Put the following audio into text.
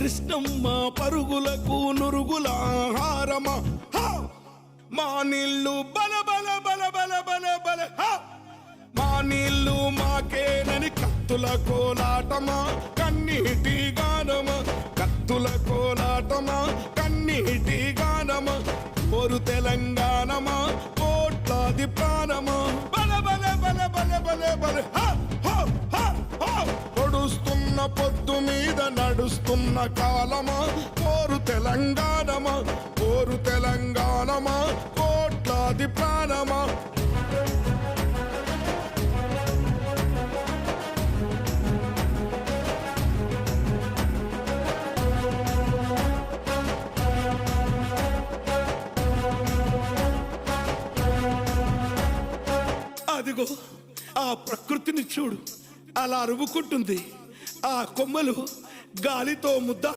కృష్ణమ్మ పరుగులకు నురుగుల ఆహారమా మా నీళ్ళు బల బల బల బల బల బల మా నీళ్ళు మాకేనని కత్తుల కోలాటమా కన్నీటి గానమా కత్తుల కోలాటమా కన్నీటి గానమా కోరు తెలంగాణమా కోట్లాది ప్రాణమా బల బల బల బల బల బల పొడుస్తున్న పొద్దు మీద నడుస్తున్న కాలమా కోరు తెలంగాణమా కోరు తెలంగాణమా కోట్లాది ప్రాణమా అదిగో ఆ ప్రకృతిని చూడు అలా అరువుకుంటుంది ఆ కొమ్మలు గాలితో ముద్ద